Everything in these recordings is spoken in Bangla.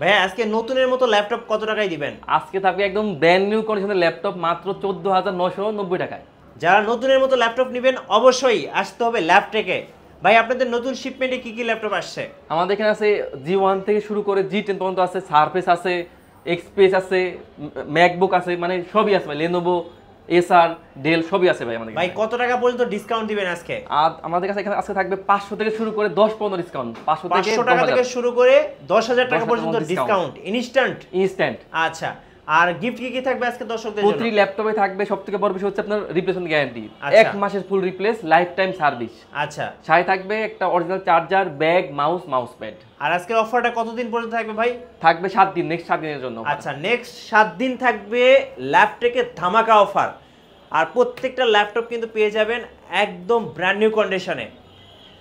ভাইয়া আজকে নতুনের মতো ল্যাপটপ কত টাকায় দিবেন? আজকে থাকবে একদম ব্র্যান্ড নিউ কন্ডিশনের ল্যাপটপ মাত্র 14,990 টাকায়। যারা নতুনের মতো ল্যাপটপ নেবেন অবশ্যই আসতে হবে ল্যাপটেকে। ভাই আপনাদের নতুন শিপমেন্টে কি কি ল্যাপটপ আসছে? আমাদের এখানে আছে G1 থেকে শুরু করে G10 পর্যন্ত আছে, সারফেস আছে, এক্সপ্রেস আছে, ম্যাকবুক আছে, মানে সবই আছে ভাই। লেনোভো, এসার, ডেল সবই আছে ভাই আমাদের ভাই এখানে। কত টাকা পর্যন্ত ডিসকাউন্ট দিবেন আজকে? আর আমাদের কাছে এখানে আজকে থাকবে 500 থেকে শুরু করে 10 পর্যন্ত ডিসকাউন্ট। 500 থেকে 500 টাকা থেকে 10,000 শুরু করে 10,000 টাকা 10,000 পর্যন্ত পর্যন্ত ডিসকাউন্ট ইনস্ট্যান্ট। ইনস্ট্যান্ট। আচ্ছা, আর গিফট কি কি থাকবে আজকে দর্শকদের জন্য? প্রতি ল্যাপটপে থাকবে সবথেকে বড় বিষয় হচ্ছে আপনার রিপ্লেসমেন্ট গ্যারান্টি। আচ্ছা। 1 মাসের full replace, life time service. আচ্ছা, সাথে থাকবে একটা original charger, bag, mouse pad. আর আজকে অফারটা কতদিন পর্যন্ত থাকবে ভাই? থাকবে 7 দিন, নেক্সট 7 দিনের জন্য। আচ্ছা, নেক্সট 7 দিন থাকবে ল্যাপটপের ধামাকা অফার। আর প্রত্যেকটা ল্যাপটপ কিন্তু পেয়ে যাবেন একদম ব্র্যান্ড নিউ কন্ডিশনে,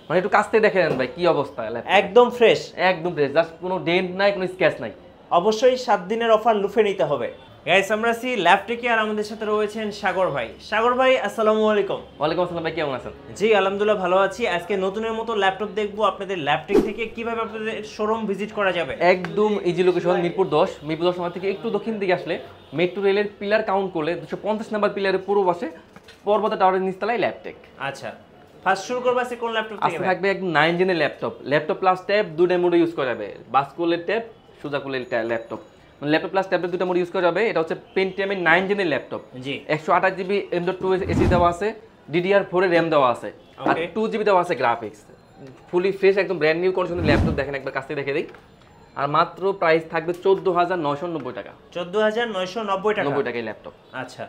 মানে একটু কাছ থেকে দেখে নেন ভাই কি অবস্থা ল্যাপটপ। একদম ফ্রেশ। একদম ফ্রেশ, জাস্ট কোনো ডেন্ট নাই, কোনো স্ক্র্যাচ নাই। অবশ্যই 7 দিনের অফার লুফে নিতে হবে। গাইস আমরা আছি ল্যাপটেকে, আর আমাদের সাথে রয়েছেন সাগর ভাই। সাগর ভাই আসসালামু আলাইকুম। ওয়ালাইকুম আসসালাম ভাই, কেমন আছেন? জি আলহামদুলিল্লাহ ভালো আছি। আজকে নতুনের মতো ল্যাপটপ দেখবো আপনাদের ল্যাপটেক থেকে, কিভাবে আপনাদের শোরুম ভিজিট করা যাবে? একদম ইজি লোকেশন, মিরপুর 10 আমার থেকে একটু দক্ষিণ দিকে আসলে মেট্রো রেলের পিলার কাউন্ট করলে 250 নাম্বার পিলারের পুরো পাশে পর্বত টাওয়ারের নিচতলায় ল্যাপটেক। আচ্ছা, ফার্স্ট শুরু করবো আজকে কোন ল্যাপটপ থেকে আজকে ভাই? থাকবে একদম 9 জেনের ল্যাপটপ প্লাস ট্যাব, দুটো মোডে ইউজ করা যাবে। বাসকুলের ট্যাব, সুজাকুলের ল্যাপটপ, মানে ল্যাপটপ প্লাস ট্যাবের দুটো মোড ইউজ করা যাবে। এটা হচ্ছে পেন্টিয়ামের 9 জেনের ল্যাপটপ। জি, 128 জিবি M.2 এসি দেওয়া আছে, DDR4 এর র্যাম দেওয়া আছে, আর Okay. 2 জিবি দেওয়া আছে গ্রাফিক্স। ফুলি ফ্রেশ একদম ব্র্যান্ড নিউ কন্ডিশনের ল্যাপটপ। দেখেন একবার কাছ থেকে দেখে দিই। আর মাত্র প্রাইস থাকবে 14,990 টাকা। 14,990 টাকা। 90 টাকায় ল্যাপটপ। আচ্ছা,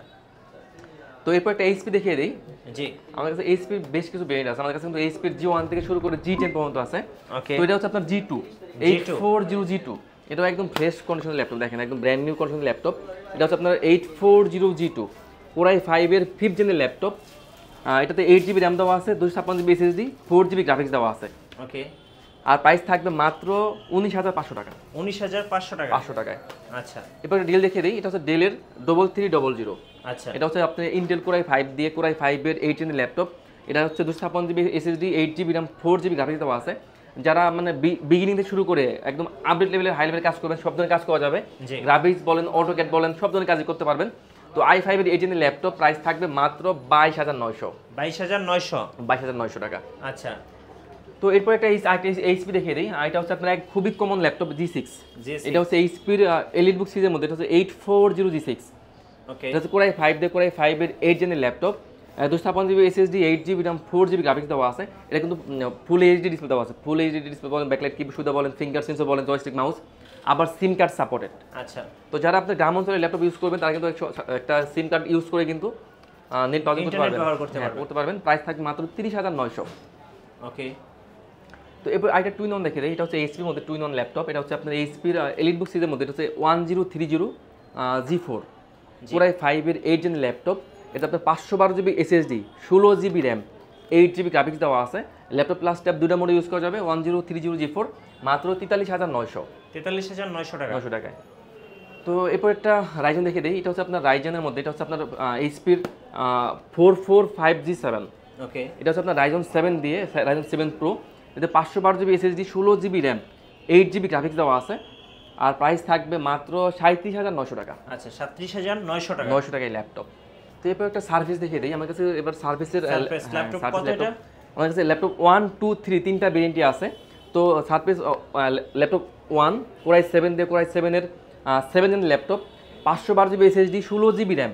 তো এরপর একটা এইচপি দেখিয়ে দিই। জি, আমার কাছে এইচপির বেশ কিছু ভেরিয়েন্ট আছে। আমার কাছে কিন্তু এইচপির G1 থেকে শুরু করে G10 পর্যন্ত আছে। ওকে। তো এটা হচ্ছে আপনার G2 840G2। এটাও একদম ফ্রেশ কন্ডিশনের ল্যাপটপ, দেখেন একদম ব্র্যান্ড নিউ কন্ডিশনের ল্যাপটপ। এটা হচ্ছে আপনার 840G2 Core i5 এর 5th জেনের ল্যাপটপ। এটাতে 8 জিবি র্যাম দেওয়া আছে, 256 জিবি এসএসডি, 4 জিবি গ্রাফিক্স দেওয়া আছে। ওকে। আর প্রাইস থাকবে মাত্র 19,500 টাকা। 19,500 টাকা। 500 টাকায়। আচ্ছা, এরপর ডেল দেখিয়ে দিই। এটা হচ্ছে ডেলের 3300। আচ্ছা, এটা হচ্ছে আপনার ইন্টেল Core i5 দিয়ে Core i5 এর 8 জেনের ল্যাপটপ। এটা হচ্ছে 256 GB SSD, 8 GB RAM, 4 GB graphics দেওয়া আছে। যারা মানে বিগিনিং থেকে শুরু করে একদম আপডেট লেভেলের হাই লেভেলের কাজ করবেন, সব ধরনের কাজ করা যাবে। জি। গ্রাফিক্স বলেন, অটোক্যাড বলেন, সব ধরনের কাজই করতে পারবেন। তো i5 এর 8 জেনের ল্যাপটপ প্রাইস থাকবে মাত্র 22,900। 22,900। 22,900 টাকা। আচ্ছা, তো এরপর একটা এইচপি দেখিয়ে দিই। আর এটা হচ্ছে আপনার এক খুবই কমন ল্যাপটপ G6। G6 এটা হচ্ছে এইচপির এলিটবুক সিরিজের মধ্যে। এটা হচ্ছে 840G6। ওকে। এটা হচ্ছে Core i5 দিয়ে Core i5 এর 8 জেনের laptop. 256 GB SSD, 8 GB RAM, 4 GB graphics দেওয়া আছে। এটা কিন্তু ফুল এইচডি ডিসপ্লে দেওয়া আছে। ফুল এইচডি ডিসপ্লে বলেন, ব্যাকলাইট কিবোর্ড সুবিধা বলেন, ফিঙ্গার সেন্সর বলেন, জয়স্টিক মাউস, আবার সিম কার্ড সাপোর্টেড। আচ্ছা, তো যারা আপনার গ্রাম অঞ্চলে ল্যাপটপ ইউজ করবেন তারা কিন্তু একটা সিম কার্ড ইউজ করে কিন্তু নেট ব্রাউজিং করতে ইন্টারনেট পারবেন। ব্যবহার করতে হ্যাঁ, পারবেন। করতে পারবেন। প্রাইস থাকবে মাত্র 30,900। ওকে। তো এরপর আরেকটা টুইন অন দেখে দেয়। এটা হচ্ছে এইচপির মধ্যে টুইন অন ল্যাপটপ। এটা হচ্ছে আপনার এইচপির এলিটবুক সিরিজের মধ্যে। এটা হচ্ছে 1030G4 Core i5 এর 8 জেনের ল্যাপটপ। এটা আপনার 512 GB SSD, 16 GB RAM, 8 GB graphics দেওয়া আছে। ল্যাপটপ প্লাস ট্যাব দুটো মোডে ইউজ করা যাবে। 1030G4 মাত্র 43,900। 43,900 টাকা। 900 টাকায়। তো এরপর একটা রাইজেন দেখে দিই। এটা হচ্ছে আপনার রাইজেনের মধ্যে। এটা হচ্ছে আপনার এইচপির 445G7। ওকে। এটা হচ্ছে আপনার রাইজন 7 দিয়ে রাইজন 7 প্রো। এতে 512 GB SSD, 16 GB RAM, 8 GB graphics দেওয়া আছে। আর প্রাইস থাকবে মাত্র 37,900 টাকা। আচ্ছা, 37,900 টাকা। 900 টাকায় ল্যাপটপ। তো এরপর একটা সার্ভিস দেখিয়ে দিই। আমার কাছে এবার সার্ভিসের Surface ল্যাপটপ কত এটা? আমার কাছে ল্যাপটপ 1, 2, 3 তিনটা ভেরিয়েন্টই আছে। তো সার্ভিস ল্যাপটপ 1 Core i7 দিয়ে Core i7 এর 7 gen laptop, 512 GB SSD, 16 GB RAM,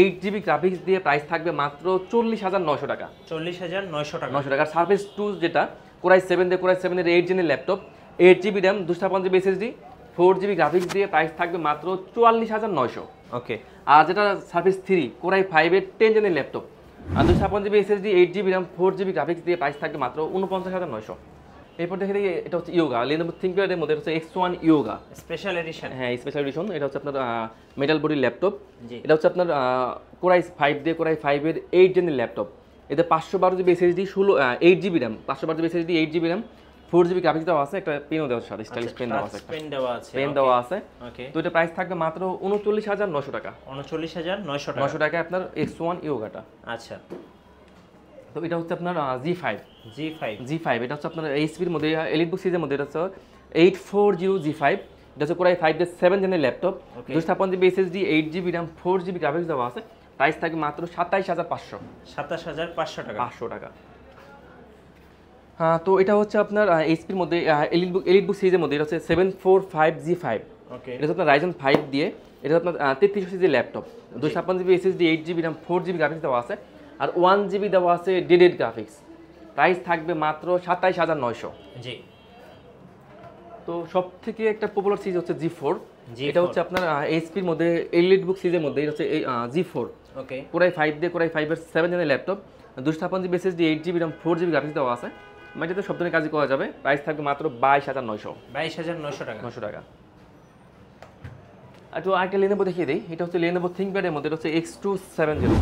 8 GB graphics দিয়ে প্রাইস থাকবে মাত্র 40,900 টাকা। 40,900 টাকা। 900 টাকা। সার্ভিস 2 যেটা Core i7 দিয়ে Core i7 এর 8 জেনের laptop, 8 GB RAM, 256 GB SSD, 4 GB graphics দিয়ে প্রাইস থাকবে মাত্র 44,900। ওকে। আর যেটা সার্ভিস 3 Core i5 এর 10 জেনের ল্যাপটপ, আর 256 GB SSD, 8 GB RAM, 4 GB graphics দিয়ে প্রাইস থাকবে মাত্র 49,900। এরপর দেখে দেখি এটা হচ্ছে ইয়োগা Lenovo ThinkPad এর মধ্যে। এটা হচ্ছে X1 ইয়োগা। Special edition. হ্যাঁ, স্পেশাল এডিশন। এটা হচ্ছে আপনার মেটাল বডি ল্যাপটপ। জি। এটা হচ্ছে আপনার Core i5 দিয়ে Core i5 এর 8 জেনের ল্যাপটপ। এতে 512 GB SSD, 8 GB RAM, 512 GB SSD, 8 GB RAM, 4 GB graphics দেওয়া আছে। একটা পেনও দেওয়া আছে, সাথে স্টাইলিশ পেন দেওয়া আছে। একটা পেন দেওয়া আছে। পেন দেওয়া আছে। ওকে। তো এটা প্রাইস থাকবে মাত্র 39,900 টাকা। 39,900 টাকা। 900 টাকায় আপনার X1 ইয়োগাটা। আচ্ছা, তো এটা হচ্ছে আপনার G5। G5। এটা হচ্ছে আপনার এইচপির মধ্যে এলিটবুক সিরিজের মধ্যে। এটা হচ্ছে 840G5 এটা হচ্ছে কোরাই 5 দিয়ে 7 জেনের laptop, Okay. 256 SSD, 8GB RAM, 4GB graphics দেওয়া আছে। প্রাইস থাকে মাত্র 27500 27500 টাকা। 500 টাকা। তো এটা হচ্ছে আপনার এইচপির মধ্যে এলিট বুক সিরিজের মধ্যে, এটা হচ্ছে 745G5। ওকে, এটা হচ্ছে আপনার রাইজন 5 দিয়ে, এটা আপনার 3300 সিরিজের laptop, 256GB SSD, 8GB RAM, 4GB graphics দেওয়া আছে, আর 1GB দেওয়া আছে ডেডেড গ্রাফিক্স। প্রাইস থাকবে মাত্র 27900। জি। তো সব থেকে একটা পপুলার সিরিজ হচ্ছে G4। G4 এটা হচ্ছে আপনার এইচপির মধ্যে এলিট বুক সিরিজের মধ্যে, এটা হচ্ছে G4। ওকে, কোরাই 5 দিয়ে কোরাই 5 এর 7 জেনের laptop, 256GB SSD, 8GB RAM, 4GB graphics দেওয়া আছে। এটাতে সব ধরনের কাজই করা যাবে। প্রাইস থাকবে মাত্র 22900 22900 টাকা। 900 টাকা। আর তো আরেকটা লেনোভো দেখিয়ে দিই, এটা হচ্ছে লেনোভো থিংকপ্যাডের মধ্যে, এটা হচ্ছে X270।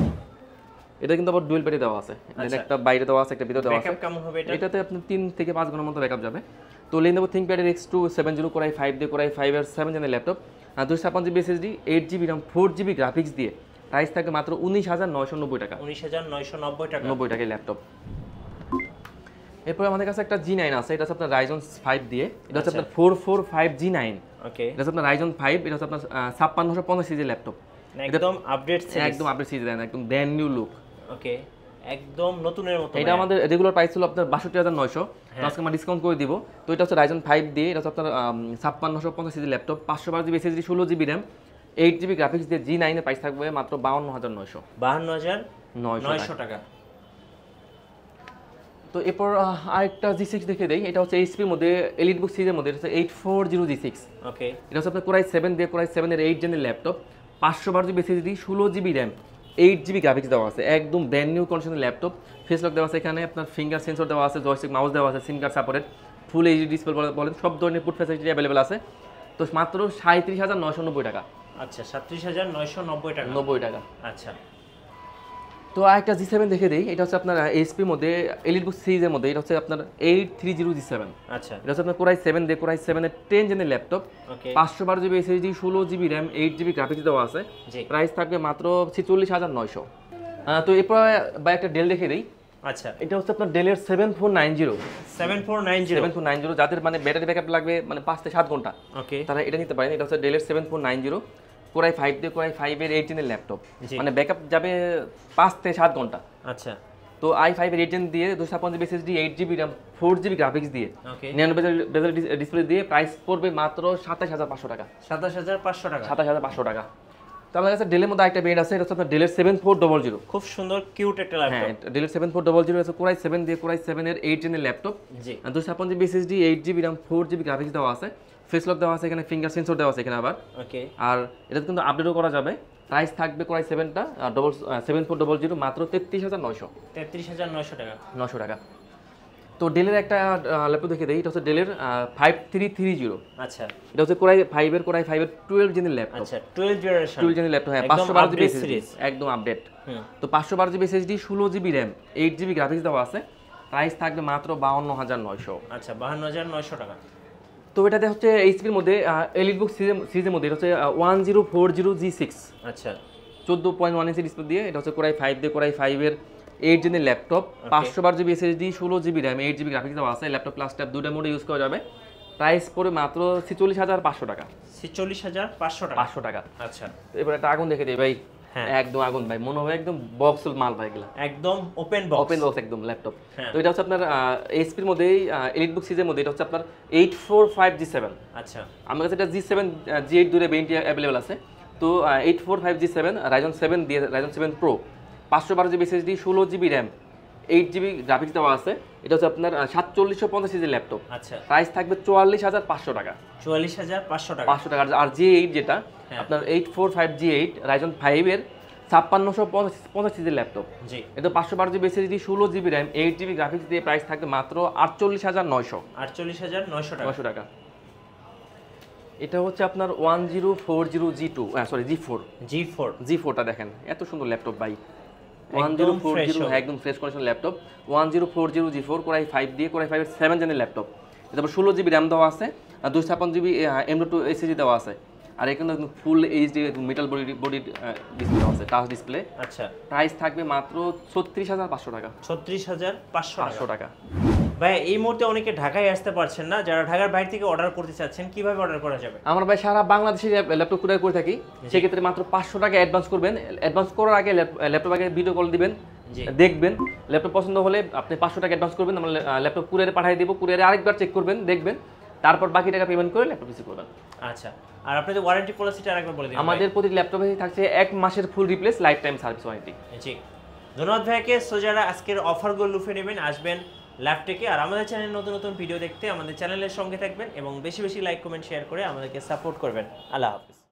এটা কিন্তু আবার ডুয়েল ব্যাটারি দেওয়া আছে, একটা বাইরে দেওয়া আছে, একটা ভিতরে দেওয়া আছে। ব্যাকআপ কেমন হবে এটা? এটাতে আপনি 3 থেকে 5 ঘন্টার মতো ব্যাকআপ যাবে। তো লেনোভো থিংকপ্যাডের X270 কোরাই 5 দিয়ে কোরাই 5 এর 7 জেনের laptop, 256GB SSD, 8GB RAM, 4GB graphics দিয়ে প্রাইস থাকে মাত্র 19990 টাকা। 19990 টাকা। 90 টাকায় ল্যাপটপ। এরপর আমাদের কাছে একটা G9 আছে, এটা হচ্ছে আপনার রাইজন 5 দিয়ে, এটা হচ্ছে আপনার 445G9। ওকে, এটা হচ্ছে আপনার রাইজন 5, এটা হচ্ছে আপনার 5650 সিরিজের ল্যাপটপ। একদম আপডেট সিরিজ। একদম আপডেট সিরিজ দেন, একদম ব্র্যান্ড নিউ লুক। ওকে, একদম নতুনের মতো। এটা আমাদের রেগুলার প্রাইস ছিল আপনার 62900, তো আজকে আমরা ডিসকাউন্ট করে দিব। তো এটা হচ্ছে রাইজন 5 দিয়ে, এটা হচ্ছে আপনার 5650 সিরিজের laptop, 512GB SSD, 16GB RAM, 8GB graphics দিয়ে G9 এর প্রাইস থাকবে মাত্র 52900। 52900 টাকা। তো এরপর আরেকটা G6 দেখে দেই, এটা হচ্ছে এইচপির মধ্যে এলিট বুক সিরিজের মধ্যে, এটা হচ্ছে 840G6। ওকে, এটা হচ্ছে আপনার কোরাই 7 দিয়ে কোরাই 7 এর 8 জেনের laptop, 512GB SSD, 16GB RAM, 8GB graphics দেওয়া আছে, একদম ব্র্যান্ড নিউ কন্ডিশনের ল্যাপটপ। ফেস লক দেওয়া আছে, এখানে আপনার ফিঙ্গার সেন্সর দেওয়া আছে, জয়স্টিক মাউস দেওয়া আছে, সিম কার্ড সাপোর্টেড, ফুল এইচডি ডিসপ্লে বলেন, সব ধরনের পুট ফ্যাসিলিটি অ্যাভেলেবল আছে। তো মাত্র 37990 টাকা। আচ্ছা, 37990 টাকা। 90 টাকা। আচ্ছা, তো আরেকটা G7 দেখে দেই, এটা হচ্ছে আপনার এইচপির মধ্যে এলিট বুক সিরিজের মধ্যে, এটা হচ্ছে আপনার 830G7। আচ্ছা, এটা হচ্ছে আপনার কোরাই 7 দিয়ে কোরাই 7 এর 10 জেনের ল্যাপটপ, ওকে, 512GB SSD, 16GB RAM, 8GB graphics দেওয়া আছে। জি। প্রাইস থাকবে মাত্র 46900। তো এরপর বা একটা ডেল দেখে দিই, আচ্ছা, এটা হচ্ছে আপনার ডেলের 7490। 7490। যাদের মানে ব্যাটারি ব্যাকআপ লাগবে মানে 5 থেকে 7 ঘন্টা, ওকে, তারা এটা নিতে পারেন। এটা হচ্ছে ডেলের 7490 কোরাই 5 দিয়ে কোরাই 5 এর 8 জেনের ল্যাপটপ, জি। মানে ব্যাকআপ যাবে 5 থেকে 7 ঘন্টা। আচ্ছা, তো i5 এর 8 জেন দিয়ে 256GB SSD, 8GB RAM, 4GB graphics দিয়ে, ওকে, 99 বেজেল ডিসপ্লে দিয়ে প্রাইস পড়বে মাত্র 27500 টাকা। 27500 টাকা। 27500 টাকা। তো আমাদের কাছে ডেলের মধ্যে একটা ব্র্যান্ড আছে, এটা হচ্ছে আপনার ডেলের 7400। খুব সুন্দর কিউট একটা হ্যাঁ, ল্যাপটপ। ডেলের 7400 আছে কোরাই 7 দিয়ে কোরাই 7 এর 8 জেনের ল্যাপটপ, জি। 256GB SSD, 8GB RAM, 4GB graphics দেওয়া আছে, ফেস লক দেওয়া আছে, এখানে ফিঙ্গার সেন্সর দেওয়া আছে এখানে আবার। ওকে, আর এটা কিন্তু আপডেটও করা যাবে। প্রাইস থাকবে কোরাই 7টা 7400 মাত্র 33900। 33900 টাকা। 900 টাকা। তো ডেলের একটা ল্যাপটপ দেখে দেই, এটা হচ্ছে ডেলের 5330। আচ্ছা, এটা হচ্ছে কোরাই 5 এর 12 জেনের ল্যাপটপ। আচ্ছা, 12 জেনারেশন। 12 জেনের ল্যাপটপ, হ্যাঁ, একদম 512GB update এসএসডি, series। একদম আপডেট। হুম, তো 512GB SSD, 16GB RAM, 8GB graphics দেওয়া আছে। প্রাইস থাকবে মাত্র 52900। আচ্ছা, 52900 টাকা। তো এটাতে হচ্ছে এইচপির মধ্যে এলিট বুক সিরিজের মধ্যে, এটা হচ্ছে 1040G6। আচ্ছা, 14.1 ইঞ্চি ডিসপ্লে দিয়ে, এটা হচ্ছে কোরাই 5 দিয়ে কোরাই 5 এর 8 জেনের laptop, 512GB SSD, 16GB RAM, 8GB graphics দেওয়া আছে, ল্যাপটপ প্লাস ট্যাব দুইটা মোডে ইউজ করা যাবে। প্রাইস পড়ে মাত্র 46500 টাকা। 46500 টাকা। 500 টাকা। আচ্ছা, তো এবার একটা আগুন দেখে দিই ভাই। হ্যাঁ। একদম আগুন ভাই, মনে হয় একদম বক্স মাল ভাই, এগুলা একদম ওপেন বক্স। ওপেন বক্স একদম ল্যাপটপ। হ্যাঁ। তো এটা হচ্ছে আপনার এইচপির মধ্যে এলিট বুক সিরিজের মধ্যে, এটা হচ্ছে আপনার 845G7। আচ্ছা, আমার কাছে এটা G7 G8 দুটো ভেরিয়েন্ট অ্যাভেলেবল আছে। তো 845G7 রাইজন 7 দিয়ে Ryzen 7 pro, 512GB SSD, 16GB RAM, 8GB graphics দেওয়া আছে। এটা হচ্ছে আপনার 4750 সিরিজের ল্যাপটপ। আচ্ছা, প্রাইস থাকবে 44500 টাকা। 44500 টাকা। 500 টাকা। আর G8 যেটা হ্যাঁ। আপনার 845G8 রাইজন 5 এর 5650 সিরিজের ল্যাপটপ, জি। এটা 512GB SSD, 16GB RAM, 8GB graphics দিয়ে প্রাইস থাকবে মাত্র 48900। 48900 টাকা। 900 টাকা। এটা হচ্ছে আপনার 1040G2, সরি G4। G4টা দেখেন, এত সুন্দর ল্যাপটপ ভাই। 1040, একদম fresh condition laptop. 1040G4 core i 5 দিয়ে কোরাই 5 এর 7 জেনের ল্যাপটপ। তারপর 16GB RAM দেওয়া আছে, আর 256GB M.2 SSD দেওয়া আছে। আর এখানে full HD metal body display দেওয়া আছে, টাচ ডিসপ্লে। আচ্ছা, প্রাইস থাকবে মাত্র 36500 টাকা। 36500 500 টাকা। ভাই এই মুহূর্তে অনেকে ঢাকায় আসতে পারছেন না, যারা ঢাকার বাইরে থেকে অর্ডার করতে চাচ্ছেন কিভাবে অর্ডার করা যাবে? আমরা ভাই সারা বাংলাদেশে ল্যাপটপ কুরিয়ার করে থাকি, সেক্ষেত্রে মাত্র 500 টাকা অ্যাডভান্স করবেন। অ্যাডভান্স করার আগে ল্যাপটপ আগে ভিডিও কল দিবেন, দেখবেন, ল্যাপটপ পছন্দ হলে আপনি 500 টাকা অ্যাডভান্স করবেন, আমরা ল্যাপটপ কুরিয়ারে পাঠিয়ে দেবো, কুরিয়ারে আরেকবার চেক করবেন, দেখবেন, তারপর বাকি টাকা পেমেন্ট করে ল্যাপটপ রিসিভ করবেন। আচ্ছা, আর আপনাদের ওয়ারেন্টি পলিসিটা আরেকবার বলে দিন। আমাদের প্রতি ল্যাপটপে থাকছে 1 মাসের full replace, life time service warranty. জি, ধন্যবাদ ভাইকে। সো যারা আজকের অফারগুলো লুফে নেবেন আসবেন ল্যাপটেকে, আর আমাদের চ্যানেলে নতুন নতুন ভিডিও দেখতে আমাদের চ্যানেলের সঙ্গে থাকবেন এবং বেশি বেশি লাইক কমেন্ট শেয়ার করে আমাদেরকে সাপোর্ট করবেন। আল্লাহ হাফিজ।